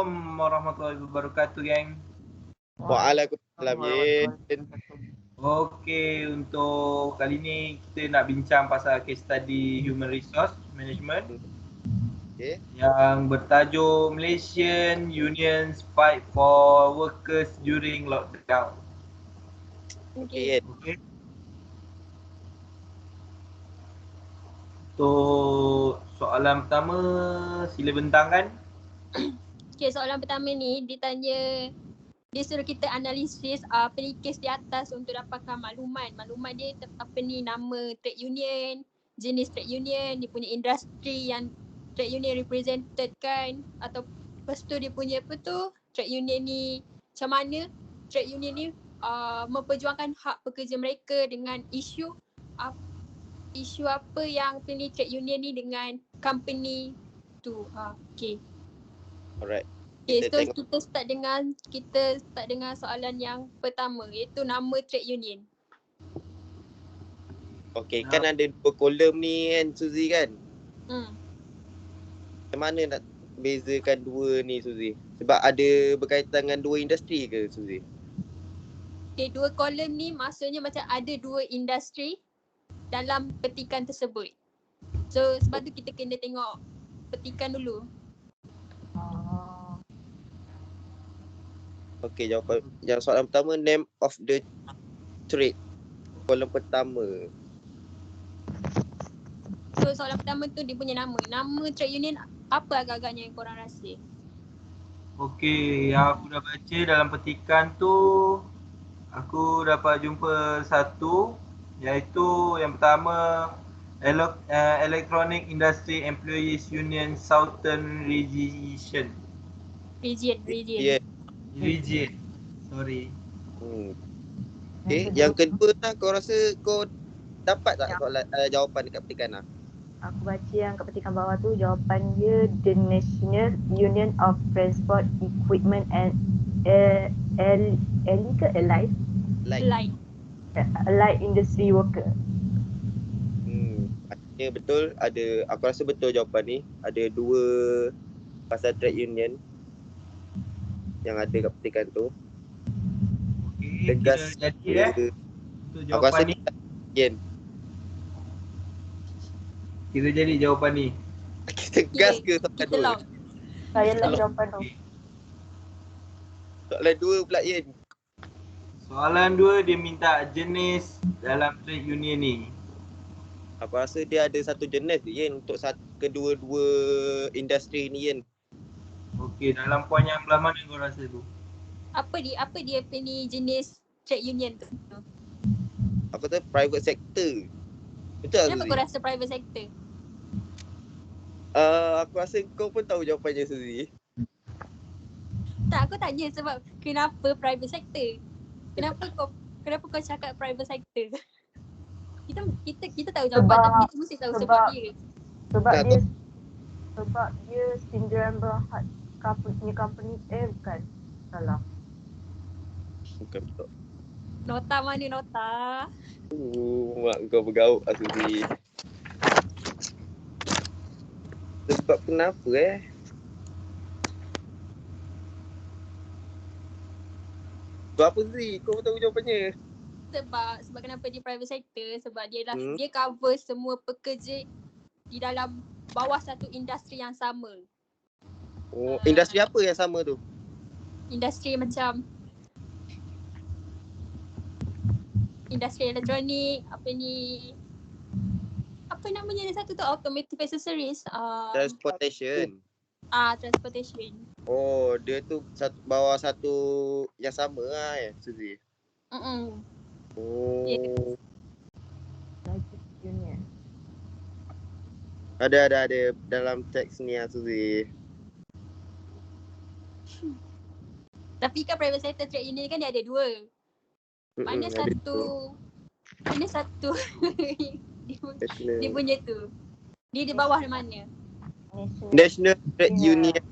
Assalamualaikum warahmatullahi wabarakatuh, geng. Waalaikumsalam, Yin. Okey, untuk kali ni kita nak bincang pasal case study Human Resource Management yang bertajuk Malaysian Unions Fight for Workers During Lockdown. Okey. Untuk soalan pertama, sila bentangkan. Okay, soalan pertama ni dia suruh kita analisis kes di atas untuk dapatkan maklumat. Maklumat dia nama trade union, jenis trade union, dia punya industri yang trade union represented kan, atau lepas tu dia punya trade union ni macam mana trade union ni memperjuangkan hak pekerja mereka dengan isu apa yang trade union ni dengan company tu. Okay. Alright. Okay, so kita start dengan soalan yang pertama, iaitu nama trade union. Okey, kan ada dua kolom ni kan Suzy kan? Macam mana nak bezakan dua ni Suzy? Sebab ada berkaitan dengan dua industri ke Suzy? Okay, dua kolom ni maksudnya macam ada dua industri dalam petikan tersebut. So sebab tu kita kena tengok petikan dulu. Okey, jawapan soalan pertama, name of the trade. Kolom pertama. So soalan pertama tu dia punya nama. Nama trade union apa agak-agaknya yang korang rasa? Okey, yang aku dah baca dalam petikan tu, aku dapat jumpa satu, iaitu yang pertama Electronic Industry Employees Union Southern Region. Sorry. Okay, yang kedua lah, kau rasa kau dapat tak soalan jawapan dekat petikan lah? Aku baca yang kat petikan bawah tu, jawapan dia The National Union of Transport Equipment and Allied Industry Worker. Artinya betul, aku rasa betul jawapan ni. Ada dua pasal trade union yang ada kat petikan tu. Tegas jadi aku rasa ni Yen. Kira jadi jawapan ni. Tegas ke soalan dua? Saya lah jawapan tu. Soalan dua pula Yen. Soalan dua dia minta jenis dalam trade union ni. Aku rasa dia ada satu jenis Yen untuk kedua-dua industri ni Yen. Okey, dalam poin yang belah mana kau rasa tu? Apa dia ni jenis trade union tu? Aku tahu private sector. Betul tak? Kenapa kau rasa private sector? Aku rasa kau pun tahu jawapannya Suzy. Tak, aku tanya sebab kenapa private sector? Kenapa kau cakap private sector? Kita tahu jawapan tapi kita mesti tahu sebab dia. Sebab dia sindiran berhad company bukan salah. Bukan betul. Nota mana nota? Mak kau bergauk Suzy. Sebab kenapa Sebab apa Suzy? Kau tahu jawapannya? Sebab kenapa dia private sector? Sebab dia cover semua pekerja di dalam bawah satu industri yang sama. Industri apa yang sama tu? Industri macam industri elektronik, apa namanya dia satu tu, automotive accessories, Transportation. Transportation. Oh, dia tu bawah satu yang sama lah Suzy. Yes. Ada dalam teks ni Suzy. Tapi kan private sector trade union kan dia ada dua. Mana satu dia punya tu. Dia di bawah mana? National Trade Union.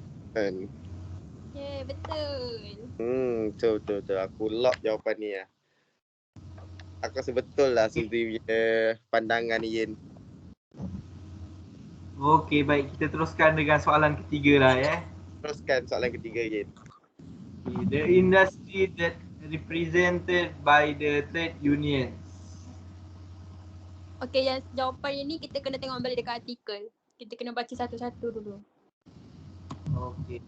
Yeah, betul. Betul. Aku lock jawapan ni lah. Aku rasa betul lah Suzy punya pandangan ni Yen. Okey, baik, kita teruskan dengan soalan ketiga lah teruskan soalan ketiga Yin. The industry that represented by the trade unions. Okay, yang jawapan yang ni kita kena tengok balik dekat artikel. Kita kena baca satu-satu dulu. Okay.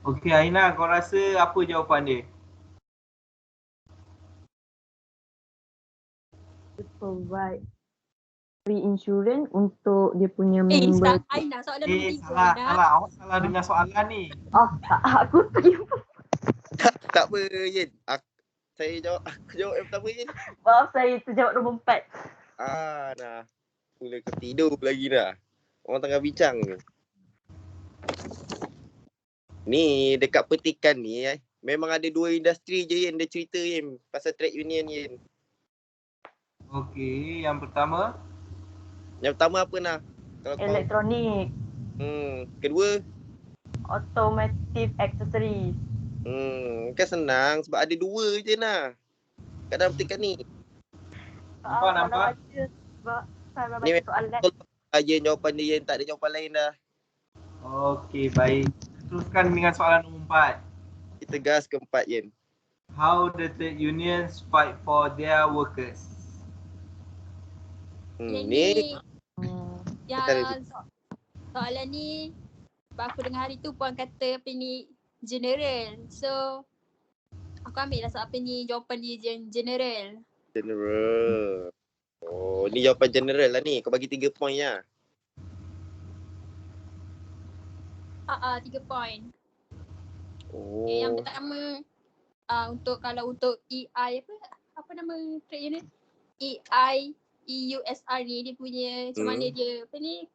Okay Aina, kau rasa apa jawapan dia? Provide free insurance untuk dia punya member. Aina, soalan nombor 3 salah, Aina. salah. Awak salah dengar soalan ni. Oh, aku terima. Tak apa Yin. Aku jawab yang pertama Yin. Maaf saya terjawab nombor 4. Nah. Mula kau tidur lagi dah. Orang tengah bincang ni. Ni dekat petikan ni memang ada 2 industri je Yin dia cerita Yin pasal trade union Yin. Okay, yang pertama. Yang pertama apa nah? Kalau Elektronik. Kedua? Automotive accessories. Kan senang sebab ada 2 je nah. Kat dalam petikan ni. Nampak? Sebab saya Ni baca soalan. Yin jawapan dia Yin, tak ada jawapan lain dah. Okay, baik. Teruskan dengan soalan nombor 4. Kita gas ke 4 Yin. How the trade unions fight for their workers. Yang Ni yang soalan ni aku dengar hari tu puan kata apa ni general. So aku ambil lah apa ni jawapan dia general. general. Oh, ni jawapan general lah ni. Kau bagi 3 point lah. 3 point. Oh. Okay, yang pertama untuk EI apa nama trade union? EI EUSR ni dia punya macam mana dia apa ni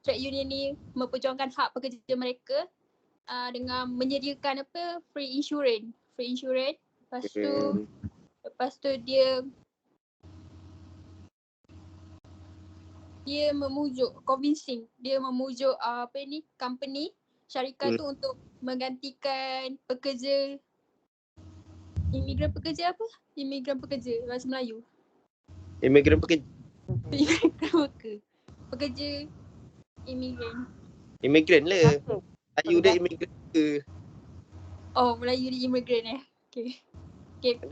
trade union ni memperjuangkan hak pekerja mereka dengan menyediakan apa free insurance. Lepas tu dia memujuk apa ni company syarikat tu untuk menggantikan imigran pekerja bahasa Melayu. Imigran pekerja. Pekerja imigran. Imigran lah. Melayu dia imigran ke? Oh, Melayu dia imigran Okay,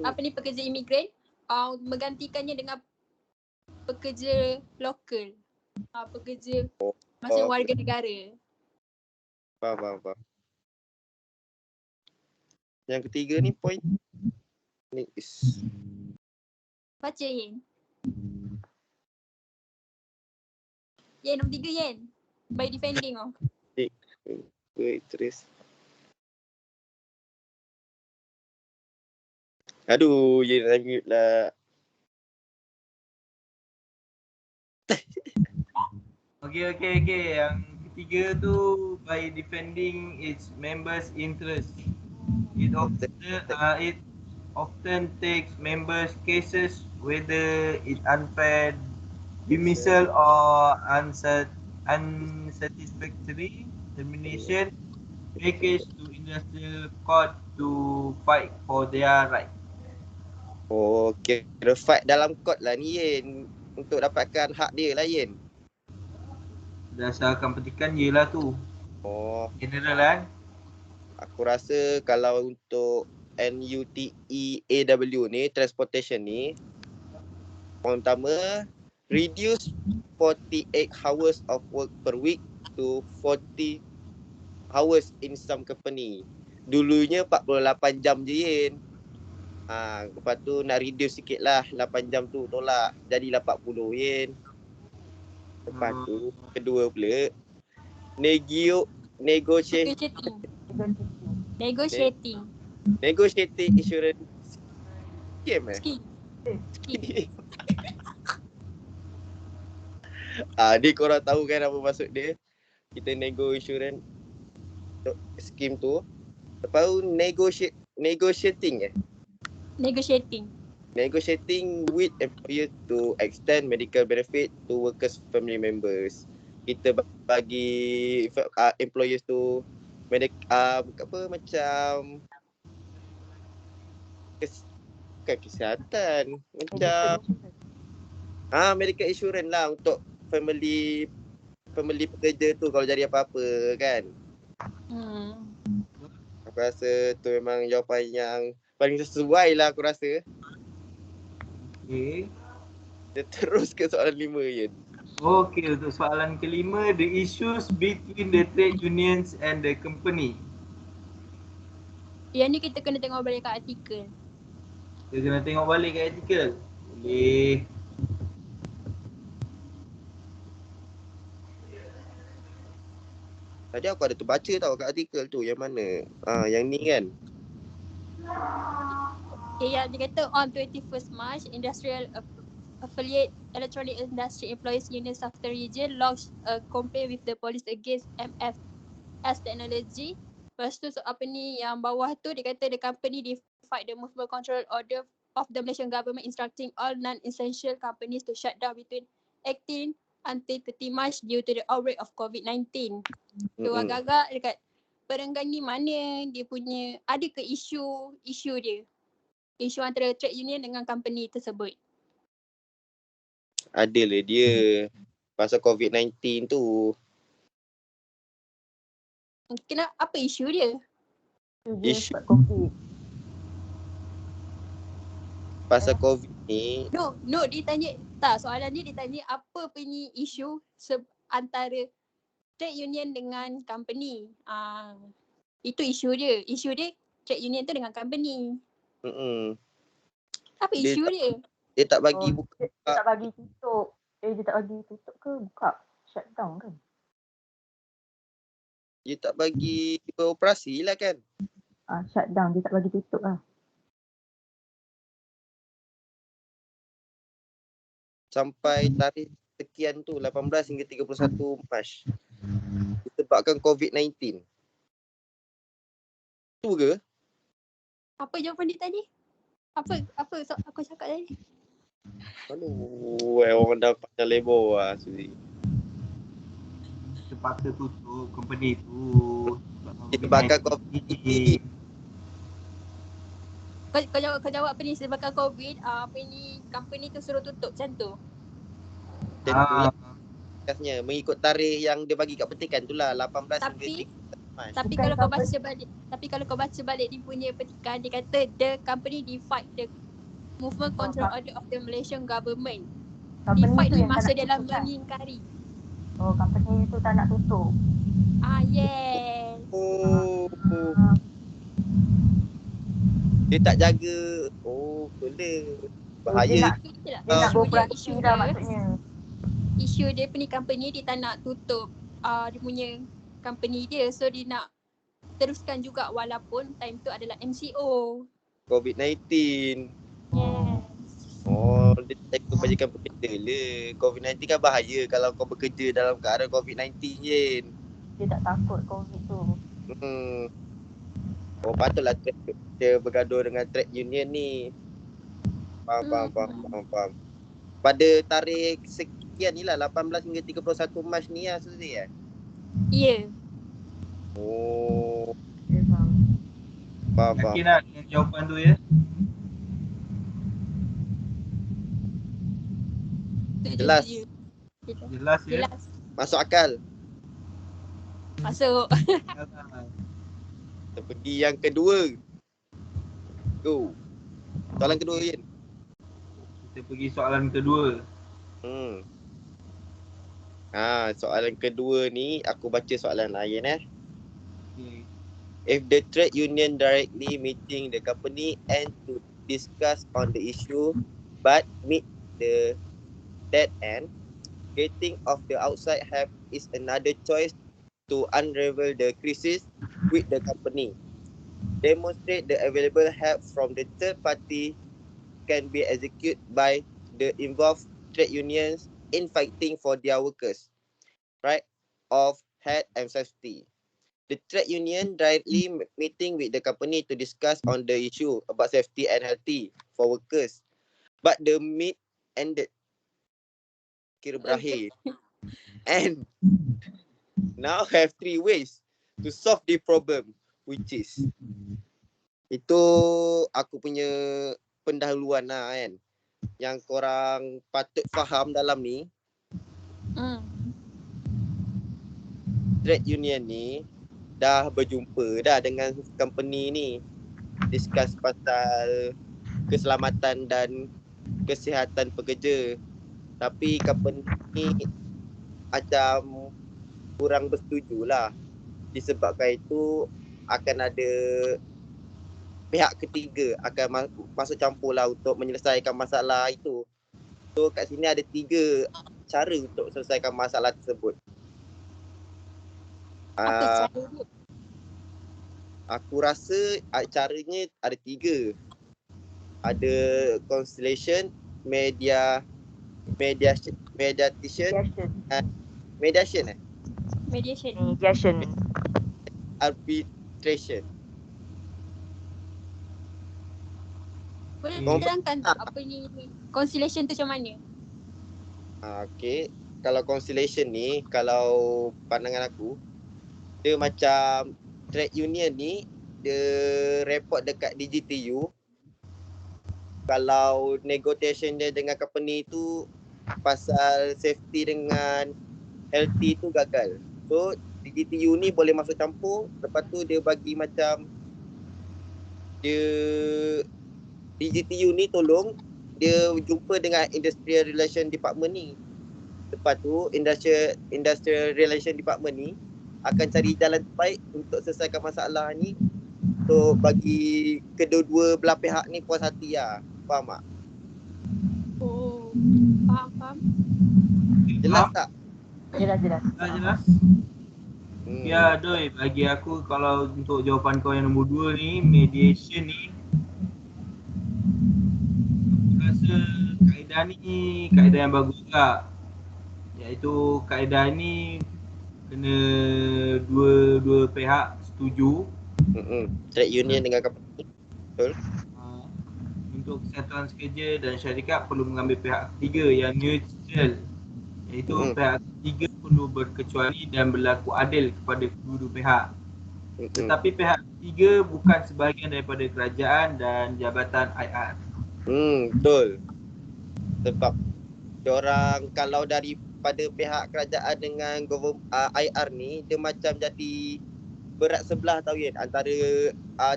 apa ni pekerja imigran menggantikannya dengan pekerja lokal. Pekerja macam warga negara. Faham. Yang ketiga ni point ni is Baca Yen. Yen nombor 3 Yen. By defending wait terus. Aduh, Yin lanjut lah. Okay. Yang ketiga tu by defending its members' interest. It often takes members' cases whether it's unfair dismissal or unsatisfactory termination package to industrial court to fight for their right. Okay, kira fight dalam court lah ni Yin untuk dapatkan hak dia lah Yin. Berdasarkan petikan je lah tu. Oh, General kan? aku rasa kalau untuk NUTEAW ni, transportation ni, point pertama, reduce 48 hours of work per week to 40 hours in some company. Dulunya 48 jam je Yin. Lepas tu nak reduce sikit lah, 8 jam tu tolak, jadilah 40 Yin. Lepas tu, kedua pula, negotiating insurance scheme Scheme. Ni korang tahu kan apa maksud dia. Kita nego insurance scheme tu. Lepas tu negotiating with employer to extend medical benefit to workers family members. Kita bagi employers tu macam bukan kesihatan. Macam medical insurance lah untuk family pekerja tu kalau jadi apa-apa kan. Aku rasa tu memang jawapan yang paling sesuai lah aku rasa. Okay. Kita terus ke soalan 5 Yen. Okay, untuk soalan kelima, the issues between the trade unions and the company. Yang ni kita kena tengok balik kat artikel. Kita kena tengok balik kat artikel. Boleh. Tadi aku ada terbaca tau kat artikel tu yang mana. Yang ni kan. Okay, yang dia kata on 21st March, Industrial Affiliate Electronic Industry Employees Union Southern Region lodged a complaint with the police against MFS Technology. Lepas tu apa ni yang bawah tu dia kata the company defied the movement control order of the Malaysian government instructing all non-essential companies to shut down between 18 until 30 March due to the outbreak of COVID-19. So agak-agak dekat perenggan ni mana dia punya, ada ke isu dia? Isu antara trade union dengan company tersebut. Ada lah dia. Pasal COVID-19 tu. Kenapa, apa isu dia? Isu sebab COVID. pasal COVID ni. No, dia tanya, tak, soalan dia tanya apa punya isu antara trade union dengan company. Itu isu dia. Isu dia trade union tu dengan company. Apa isu dia? Dia tak bagi buka. Dia tak bagi tutup. Dia tak bagi tutup ke buka? Shutdown kan? Dia tak bagi beroperasi lah kan. Shutdown. Dia tak bagi tutup lah. Sampai tarikh sekian tu 18 hingga 31 Mac. Disebabkan COVID-19. Tu ke? Apa jawapan dia tadi? Apa aku cakap tadi? Aduh, orang dah panjang lebar lah Suzy. Terpaksa tutup company tu. Disebabkan COVID-19. Kau jawab apa ni sebabkan COVID, apa ni company tu suruh tutup macam tu? Macam tu lah. Kasnya, mengikut tarikh yang dia bagi kat petikan tu lah 18 hingga 31 Mac. Tapi kalau kau baca balik dia punya petikan, dia kata the company defied the movement control order of the Malaysian government. Defied ni masa dalam mengingkari. Company tu tak nak tutup. Yes. Dia tak jaga. Boleh. Bahaya. Dia nak beroperasi dah maksudnya. Isu dia punya company dia tak nak tutup dia punya company dia. So dia nak teruskan juga walaupun time tu adalah MCO. COVID-19. Yes. Dia tak jaga kebajikan pekerja le. COVID-19 kan bahaya kalau kau bekerja dalam keadaan COVID-19 je. Dia tak takut COVID tu. Patutlah dia bergaduh dengan trade union ni. Faham. Pada tarikh sekian ni lah 18 hingga 31 Mac ni lah Suzy Ya. Yeah. Faham. Yakin tak dengan jawapan tu ya? Jelas Ya? Masuk akal. Masuk. Kita pergi yang kedua. Go. Soalan kedua Yen. Kita pergi soalan kedua. Soalan kedua ni aku baca soalan lain Okay. If the trade union directly meeting the company and to discuss on the issue but meet the dead end, getting off the outside help is another choice to unravel the crisis with the company. Demonstrate the available help from the third party can be executed by the involved trade unions in fighting for their workers' right of health and safety. The trade union directly meeting with the company to discuss on the issue about safety and healthy for workers. But the meet ended. Kira berakhir. And now have 3 ways to solve the problem, which is itu aku punya pendahuluan lah kan. Yang korang patut faham dalam ni, trade union ni dah berjumpa dah dengan company ni. Discuss pasal keselamatan dan kesihatan pekerja. Tapi company ni macam kurang bersetuju lah. Disebabkan itu akan ada pihak ketiga akan masuk campur lah untuk menyelesaikan masalah itu. So kat sini ada 3 cara untuk selesaikan masalah tersebut. Apa cara dia? Aku rasa caranya ada 3. Ada conciliation, mediation, Mediation. arbitration. Boleh terangkan tak apa ni conciliation tu macam mana? Okay. Kalau conciliation ni, kalau pandangan aku, dia macam trade union ni, dia report dekat DGTU. Kalau negotiation dia dengan company tu pasal safety dengan healthy tu gagal. So DGTU ni boleh masuk campur. Lepas tu dia bagi macam DGTU ni tolong dia jumpa dengan Industrial Relation Department ni. Lepas tu Industrial Relation Department ni akan cari jalan terbaik untuk selesaikan masalah ni, untuk bagi kedua-dua belah pihak ni puas hati lah. Faham tak? Oh, faham. Jelas tak? Jelas. Jelas. Ya doi, bagi aku kalau untuk jawapan kau yang nombor 2 ni, mediation ni, aku rasa kaedah yang bagus juga. Iaitu kaedah ni kena dua pihak setuju. Trade union dengan company. Betul. Untuk kesihatan pekerja dan syarikat perlu mengambil pihak ketiga yang neutral. Iaitu pihak ketiga perlu berkecuali dan berlaku adil kepada kedua-dua pihak. Tetapi pihak ketiga bukan sebahagian daripada kerajaan dan jabatan IR. Betul. Sebab diorang kalau daripada pihak kerajaan dengan IR ni, dia macam jadi berat sebelah tau Yen, antara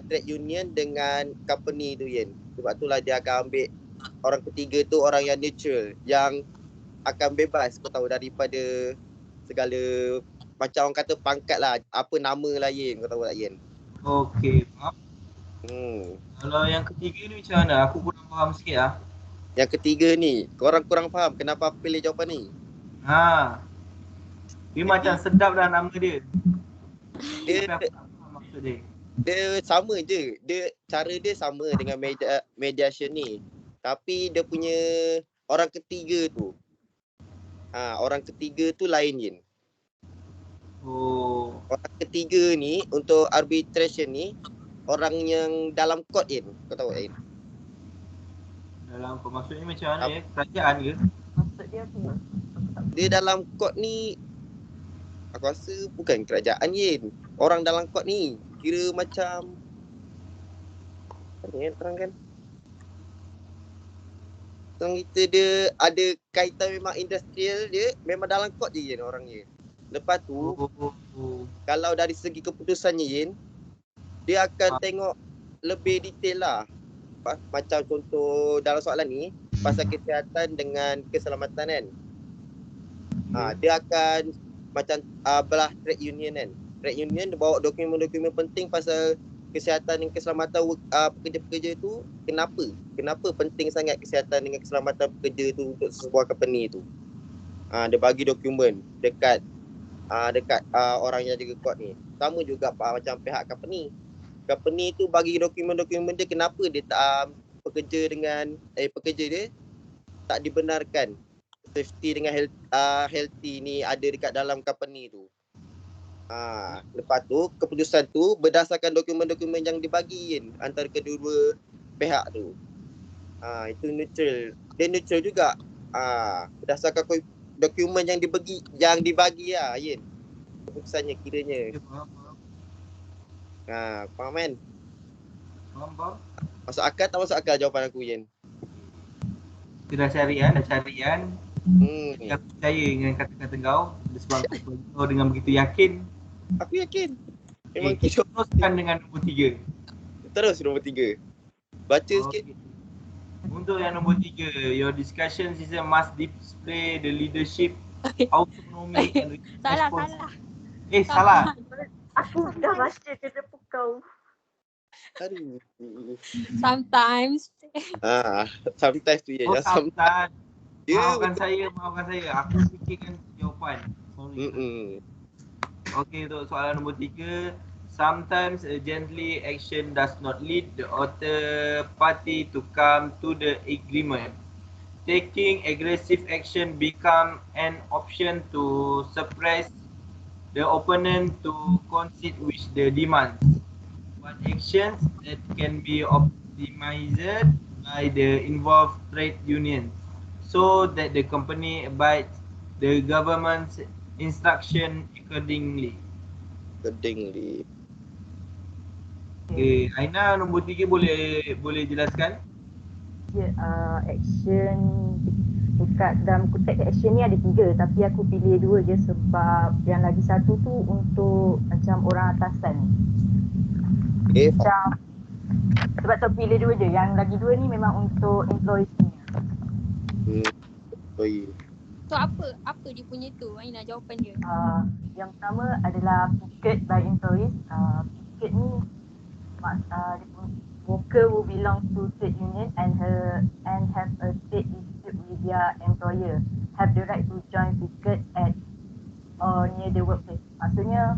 trade union dengan company tu Yen. Sebab itulah dia akan ambil orang ketiga tu, orang yang neutral, yang akan bebas kau tahu daripada segala macam orang kata pangkat lah, apa nama lah Yen, kau tahu tak Yen? Okey, faham. Kalau yang ketiga ni macam mana? Aku kurang faham sikit lah. Yang ketiga ni, korang kurang faham kenapa aku pilih jawapan ni? Dia macam sedap dah nama dia. Dia maksud dia. Dia sama je. Cara dia sama dengan mediation ni. Tapi dia punya orang ketiga tu. Orang ketiga tu lain Yin. Orang ketiga ni untuk arbitration ni orang yang dalam court Yin. Kau tahu Yin? Dalam maksudnya macam mana ya? Kerajaan ke? Maksud dia apa? Dia dalam court ni, aku rasa bukan kerajaan Yin. Orang dalam court ni kira macam apa ni terangkan? Orang kita dia ada kaitan memang industrial, dia memang dalam court je Yin orang Yin. Lepas tu kalau dari segi keputusannya Yin, dia akan tengok lebih detail lah. Macam contoh dalam soalan ni pasal kesihatan dengan keselamatan kan. Dia akan macam belah trade union kan. Trade union dia bawa dokumen-dokumen penting pasal kesihatan dan keselamatan pekerja-pekerja tu. Kenapa penting sangat kesihatan dengan keselamatan pekerja tu untuk sebuah company tu. Dia bagi dokumen dekat orang yang jaga court ni. Sama juga macam pihak company. Company tu bagi dokumen-dokumen dia kenapa dia tak pekerja dia tak dibenarkan safety dengan healthy ni ada dekat dalam company tu. Lepas tu keputusan tu berdasarkan dokumen-dokumen yang dibagiin antara kedua pihak tu. Itu neutral. Dia neutral juga. Berdasarkan dokumen yang dibagi lah Yin. Keputusannya kiranya. Faham kan? Faham. Masuk akal tak masuk akal jawapan aku, Yen? Kita dah cari kan. Aku percaya dengan kata-kata kau sebab kau dengan begitu yakin. Aku yakin. Memang kita teruskan dengan nombor 3. Terus nombor 3. Baca sikit. Untuk yang nombor 3, your discussion system must display the leadership, autonomy and responsibility. Salah. Aku dah baca kata kau. Aduh. Sometimes. Sometimes tu ya. Sometimes. Maafkan saya. Aku fikirkan jawapan. Sorry. Okey, untuk soalan nombor 3. Sometimes urgently action does not lead the other party to come to the agreement. Taking aggressive action become an option to suppress the opponent to concede with the demands. What actions that can be optimized by the involved trade unions so that the company abides the government's instruction accordingly. Okay, Aina nombor 3 boleh jelaskan? Action dekat dalam konteks action ni ada 3 tapi aku pilih 2 je sebab yang lagi satu tu untuk macam orang atasan. Macam sebab tu pilih 2 je. Yang lagi 2 ni memang untuk employees punya. So apa dia punya tu? Aina jawapan dia. Yang pertama adalah picket by employees. Picket ni worker who belong to trade union and have a trade dispute with their employer have the right to join picket at or near the workplace. Maksudnya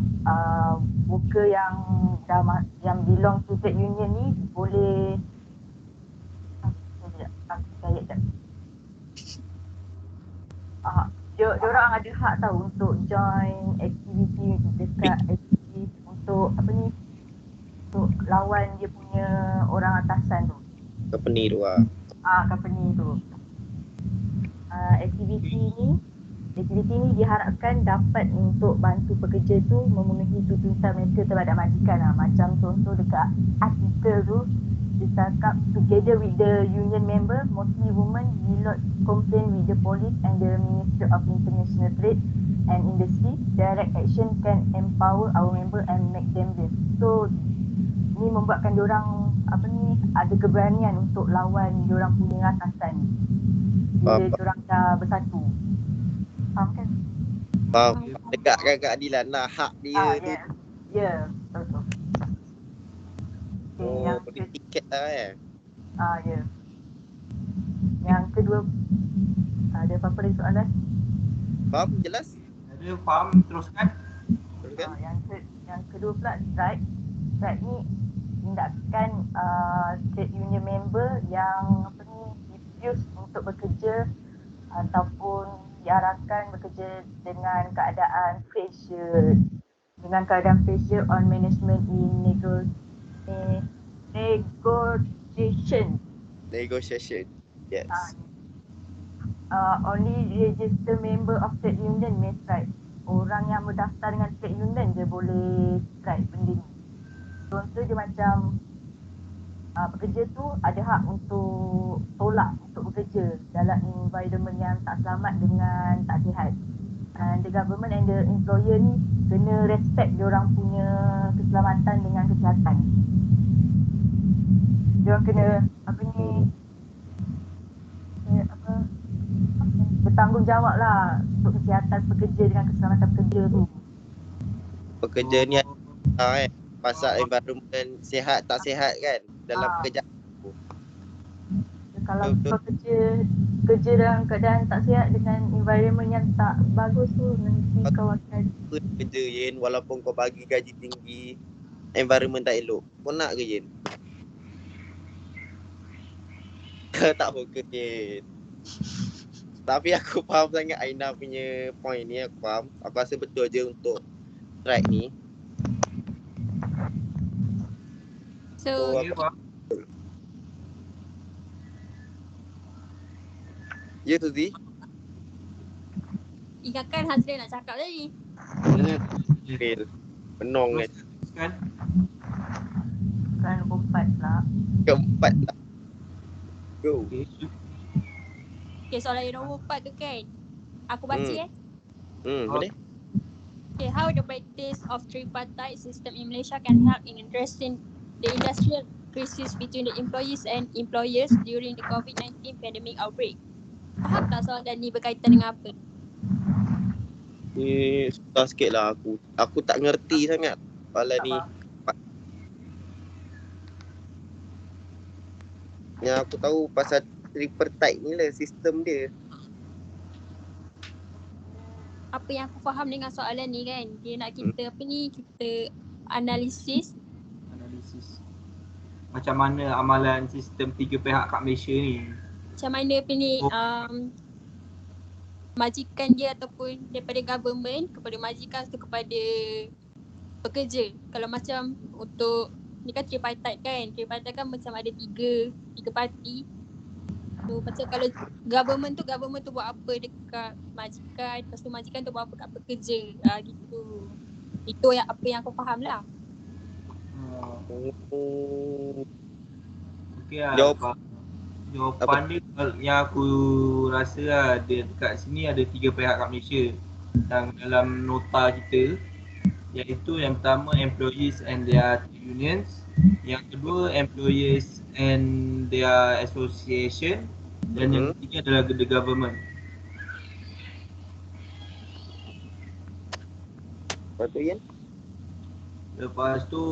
worker yang belong to trade union ni boleh diorang ada hak tahu untuk join aktiviti dekat aktiviti untuk untuk lawan dia punya orang atasan tu. Company tu company tu. Aktiviti ni diharapkan dapat untuk bantu pekerja tu memenuhi tuntutan mereka terhadap majikan. Macam contoh dekat artikel tu dia cakap together with the union member, mostly women, we lodge complaint with the police and the Ministry of International Trade and Industry. Direct action can empower our member and make them brave. So ni membuatkan diorang ada keberanian untuk lawan diorang punya atasan bila diorang dah bersatu. Faham kan? Faham. Tegakkan keadilan lah, hak dia tu. Ya, betul. Yang bagi tiket lah ya. Yang kedua, ada apa-apa lagi soalan? Faham? Jelas? Ada, faham. Teruskan. Yang kedua pula, strike. Strike ni tindakan trade union member yang refuse untuk bekerja ataupun diarahkan bekerja dengan keadaan pressure on management in negotiation. Yes. Only registered member of trade union may strike. Orang yang berdaftar dengan trade union je boleh strike benda ni. Contoh dia macam pekerja tu ada hak untuk tolak untuk bekerja dalam environment yang tak selamat dengan tak sihat. And the government and the employer ni kena respect diorang punya keselamatan dengan kesihatan. Diorang kena bertanggungjawab lah untuk kesihatan pekerja dengan keselamatan pekerja tu. Pekerja ni pasal environment sihat tak sihat kan dalam pekerjaan tu. Kalau kerja dalam keadaan tak sihat dengan environment yang tak bagus tu nanti kau akan kerja Yen, walaupun kau bagi gaji tinggi, environment tak elok. Kau nak ke Yen? Kau tak fokus Yen. Tapi aku faham sangat Aina punya point ni, aku faham. Aku rasa betul je untuk strike ni. So ya tu Zee. Ingatkan Hazrin nak cakap tadi. Penong kan. soalan nombor 4 pula. Keempat lah. Go. Okay, soalan yang nombor 4 tu kan. Aku baca Boleh? Okay, how the practice of tripartite system in Malaysia can help in addressing the industrial crisis between the employees and employers during the COVID-19 pandemic outbreak. Faham tak soalan ni berkaitan dengan apa? Ni susah sikit lah aku. Aku tak ngerti sangat soalan ni. Yang aku tahu pasal tripartite ni lah sistem dia. Apa yang aku faham dengan soalan ni kan, dia nak kita kita analisis macam mana amalan sistem tiga pihak kat Malaysia ni. macam mana majikan dia ataupun daripada government kepada majikan tu kepada pekerja. Kalau macam untuk ni kan tripartite kan, tripartite kan macam ada tiga parti. So macam kalau government tu buat apa dekat majikan, lepas tu majikan tu buat apa kat pekerja. Gitu. Itu apa yang aku faham lah. Okey lah. Jawapan dia yang aku rasa lah, dia dekat sini ada tiga pihak kat Malaysia yang dalam nota kita, iaitu yang pertama employees and their unions, yang kedua employees and their association, dan yang ketiga adalah the government. Lepas tu Ian? Lepas tu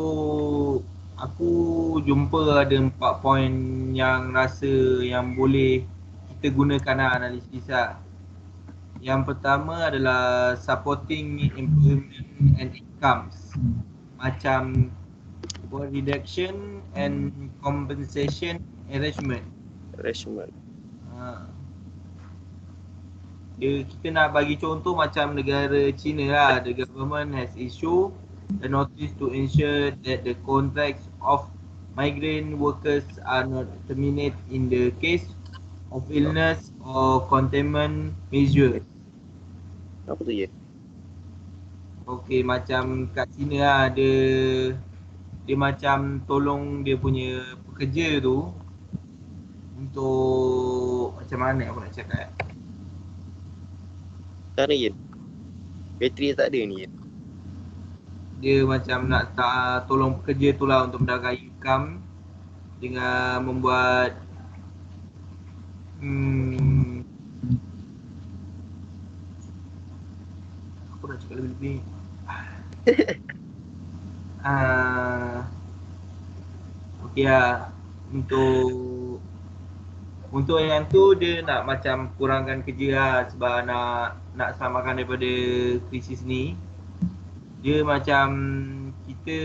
aku jumpa ada 4 poin yang rasa yang boleh kita gunakan analisis lah. Yang pertama adalah supporting employment and incomes, macam work reduction and compensation arrangement. Kita nak bagi contoh macam negara China lah. The government has issued a notice to ensure that the contracts of migrant workers are not terminated in the case of illness or containment measures. Apa tu Ian? Okey, macam kat China lah, dia macam tolong dia punya pekerja tu untuk macam mana aku nak cakap. Cara Ian? Bateri tak ada ni Ian? Dia macam nak tolong pekerja tu lah untuk mendapatkan income dengan membuat aku nak cakap lebih-lebih. Okey lah, untuk yang tu dia nak macam kurangkan kerja lah sebab nak selamatkan daripada krisis ni. Dia macam kita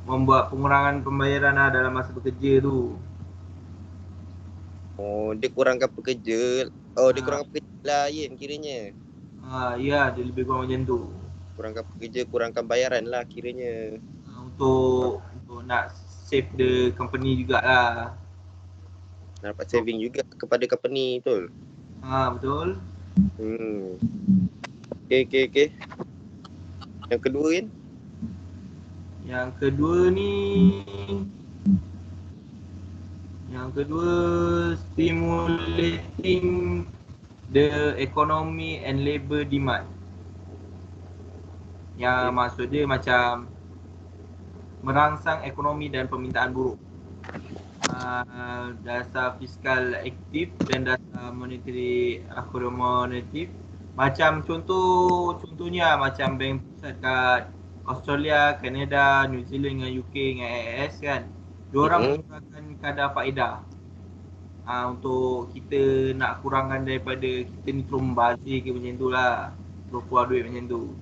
membuat pengurangan pembayaran lah dalam masa bekerja tu. Oh, dia kurangkan pekerja. Oh, dia kurangkan pekerja lah Ian kiranya. Ya, dia lebih kurang macam tu. Kurangkan pekerja, kurangkan bayaran lah kiranya. Untuk nak save the company jugalah. Dapat saving juga kepada company, betul? Betul. Okay. Yang kedua Ian? Yang kedua stimulating the economy and labour demand. Yang maksud dia macam merangsang ekonomi dan permintaan buruh. Dasar fiskal aktif dan dasar monetary accommodative. Macam contohnya macam bank pusat kat Australia, Canada, New Zealand dengan UK dengan AS kan. Diorang menggunakan kadar faedah untuk kita nak kurangkan daripada kita ni terus membazir ke macam tu lah, terus keluar duit macam tu.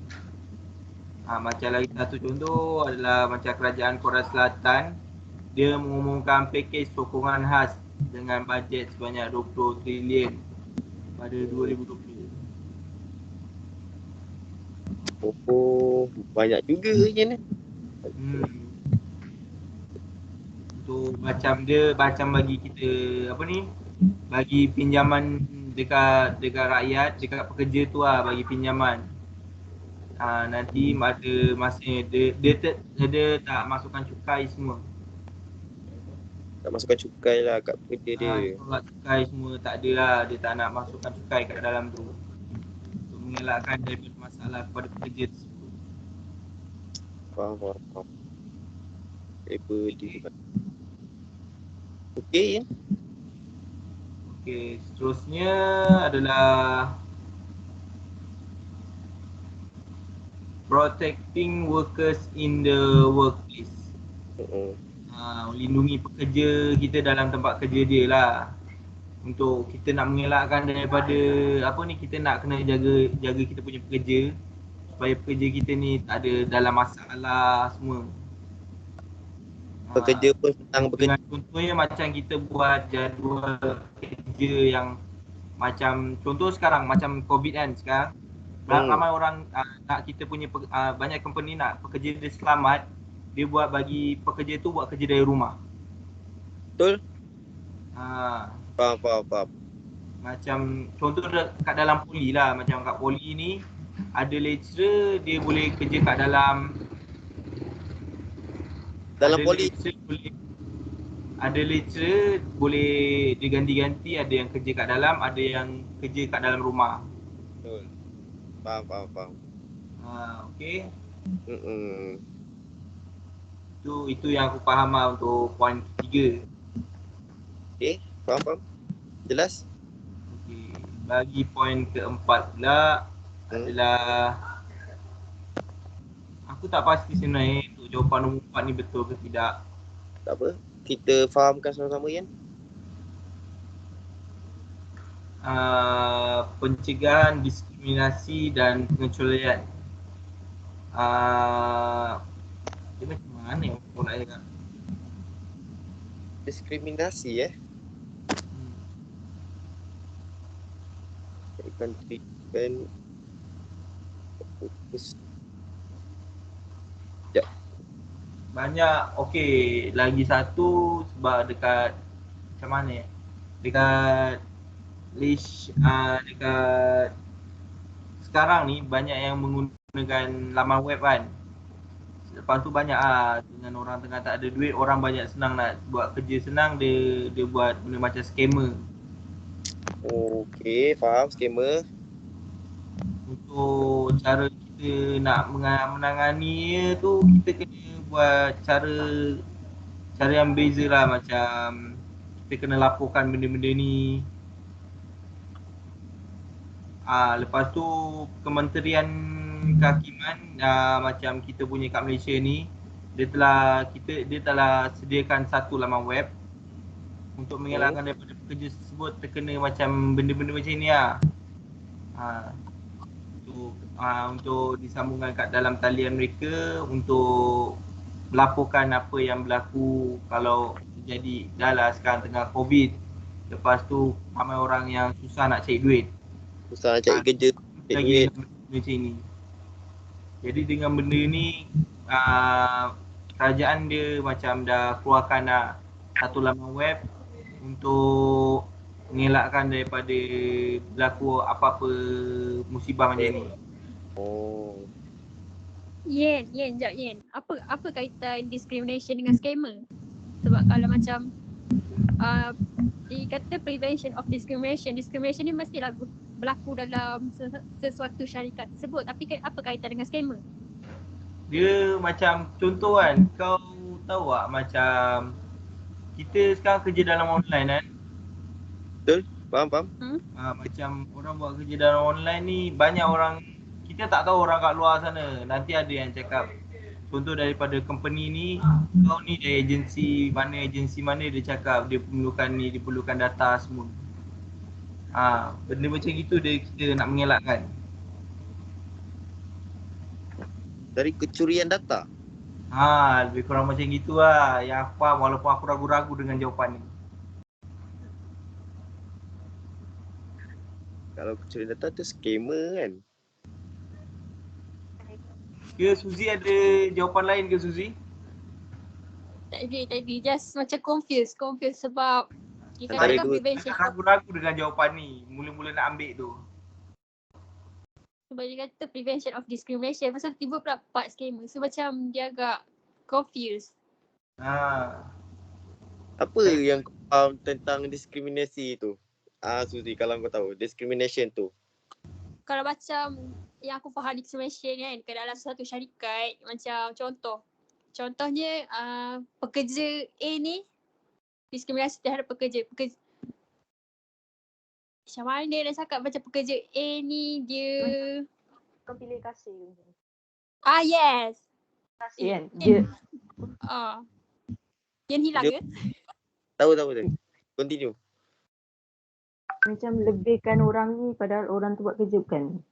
Macam lagi satu contoh adalah macam kerajaan Korea Selatan, dia mengumumkan pakej sokongan khas dengan bajet sebanyak 20 trilion pada 2020. Oh, banyak juga Ian. Untuk macam dia bagi kita bagi pinjaman dekat rakyat, dekat pekerja tu lah, bagi pinjaman. Nanti ada masanya dia tak masukkan cukai semua. Tak masukkan cukai lah kat kerja dia. Tolak cukai semua tak ada lah. Dia tak nak masukkan cukai kat dalam tu. Untuk mengelakkan daripada masalah kepada pekerja tersebut. Faham. Labor dia. Okey, Okey, seterusnya adalah protecting workers in the workplace. Melindungi pekerja kita dalam tempat kerja dia lah. Untuk kita nak mengelakkan daripada apa ni, kita nak kena jaga kita punya pekerja supaya pekerja kita ni tak ada dalam masalah semua. Pekerja pun senang bekerja. Contohnya macam kita buat jadual kerja yang macam contoh sekarang macam COVID kan sekarang. Ramai orang nak kita punya banyak company nak pekerja dia selamat, dia buat bagi pekerja tu buat kerja dari rumah. Betul? Faham. Macam contoh kat dalam poli lah, macam kat poli ni ada lecturer dia boleh kerja kat dalam poli ada lecturer boleh diganti-ganti, ada yang kerja kat dalam, ada yang kerja kat dalam rumah. Betul. Faham. Okey. Itu yang aku faham lah untuk poin ketiga. Okey, faham. Jelas? Okey. Bagi poin keempat pula adalah aku tak pasti sebenarnya untuk jawapan nombor 4 ni betul ke tidak. Tak apa. Kita fahamkan sama-sama Yan. Pencegahan diskriminasi dan pengecualian. Dia macam mana yang aku nak cakap? Diskriminasi treatment. Banyak, okey, lagi satu sebab dekat macam mana dekat dekat sekarang ni banyak yang menggunakan laman web kan. Lepas tu banyak dengan orang tengah tak ada duit, orang banyak senang nak buat kerja senang, dia buat benda macam scammer. Okey, faham scammer. Untuk cara kita nak menangani tu, kita kena buat cara yang beza lah. Macam kita kena laporkan benda-benda ni. Lepas tu Kementerian Kehakiman macam kita punya kat Malaysia ni, dia telah sediakan satu laman web untuk mengelakkan daripada pekerja tersebut terkena macam benda-benda macam ni lah. Untuk disambungkan kat dalam talian mereka untuk melaporkan apa yang berlaku kalau terjadi. Dah lah sekarang tengah COVID, lepas tu ramai orang yang susah nak cari duit, susah nak cari kerja, cari duit macam ni. Jadi dengan benda ni kerajaan dia macam dah keluarkan satu laman web untuk mengelakkan daripada berlaku apa-apa musibah macam ni. Yen, jap Yen. Apa kaitan discrimination dengan scammer? Sebab kalau macam dikata prevention of discrimination ni mestilah berlaku dalam sesuatu syarikat tersebut. Tapi apa kaitan dengan scammer? Dia macam contoh kan, kau tahu tak macam kita sekarang kerja dalam online kan? Betul, faham. Macam orang buat kerja dalam online ni, banyak orang, kita tak tahu orang kat luar sana. Nanti ada yang cakap, contoh daripada company ni, kau ni dari agensi mana dia cakap dia perlukan data semua. Benda macam gitu kita nak mengelakkan. Dari kecurian data? Lebih kurang macam gitu lah yang aku faham, walaupun aku ragu-ragu dengan jawapan ni. Kalau kecurian data tu scammer kan? Ke Suzy ada jawapan lain ke Suzy? Tak ada, just macam confused sebab dikatakan prevention. Ragu-ragu dengan jawapan ni, mula-mula nak ambil tu. Sebab dia kata prevention of discrimination, pasal tiba pula part scammer. So macam dia agak confused. Apa yang kau faham tentang diskriminasi tu? Suzy, kalau kau tahu discrimination tu. Kalau macam yang aku faham discrimination kan ke dalam satu syarikat, macam contohnya pekerja A ni diskriminasi terhadap pekerja macam mana nak cakap, macam pekerja A ni dia Kau pilih kasih. yes Kasih kan? Dia yang hilang Dia- ke? Tahu. Continue. macam lebihkan orang ni padahal orang tu buat kerja bukan?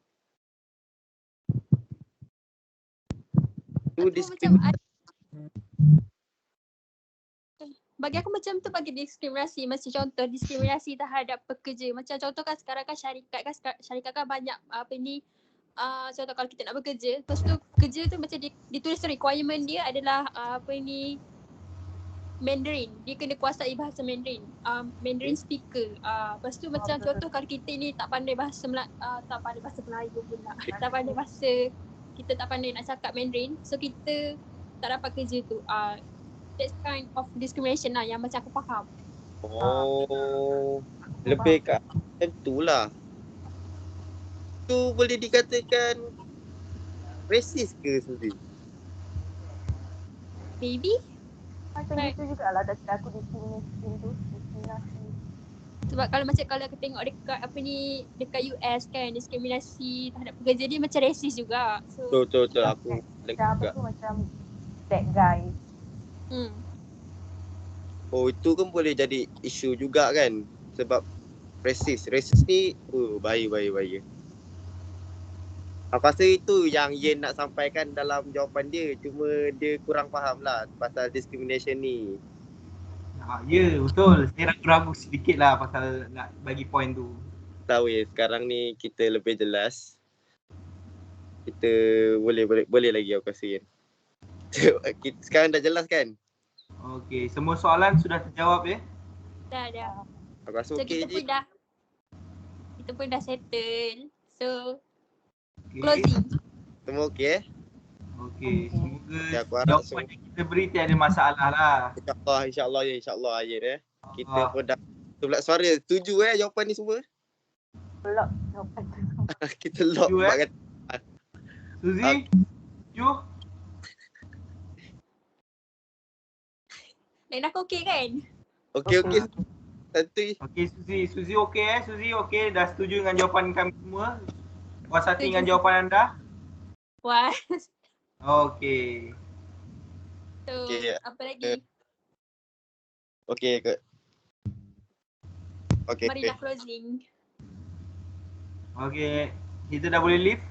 Tu Macam diskriminasi. bagi aku macam tu bagi diskriminasi. Macam contoh diskriminasi terhadap pekerja. Macam contoh kan sekarang kan syarikat kan banyak contoh kalau kita nak bekerja, lepas tu kerja tu macam ditulis requirement dia adalah Mandarin. Dia kena kuasai bahasa Mandarin. Mandarin speaker. Lepas tu macam contoh kalau kita ni tak pandai bahasa tak pandai bahasa Melayu pula. Tak pandai bahasa, kita tak pandai nak cakap Mandarin. So kita tak dapat kerja tu. That's kind of discrimination lah yang macam aku faham. Oh, lebih kat macam tu lah. Tu boleh dikatakan racist ke Suzy? Maybe. Macam gitu jugalah tak aku diskriminasi. Sebab kalau aku tengok dekat dekat US kan, diskriminasi terhadap pekerja dia macam racist juga. So Betul aku Macam apa juga. tu macam bad guy. Oh, itu kan boleh jadi isu juga kan, sebab racist ni bahaya. Aku rasa itu yang Yen nak sampaikan dalam jawapan dia, cuma dia kurang faham lah pasal discrimination ni. Ya, betul. Saya ragu-ragu sedikit lah pasal nak bagi point tu. Tahu ya, sekarang ni kita lebih jelas. Kita boleh lagi aku rasa Yen. Sekarang dah jelas kan? Okey, semua soalan sudah terjawab ya? dah. Aku rasa So okey je. kita pun dah settle. So Okay. closing. Semua okey Okey, semoga Ya, aku harap jawapan yang kita beri tiada masalah lah. InsyaAllah Yen Kita pun dah sebelah suara setuju jawapan ni semua. Lock jawapan tu. Kita lock Setuju, buat kata. Suzy, setuju? Dan aku okey kan? Okey. Santuy. Okey Suzy okey Suzy okey, dah setuju dengan jawapan kami semua? Puas hati dengan jawapan anda? Puas. Okey. So Okey. apa lagi? Okey ke? Okey. Marilah closing. Okey, kita dah boleh leave?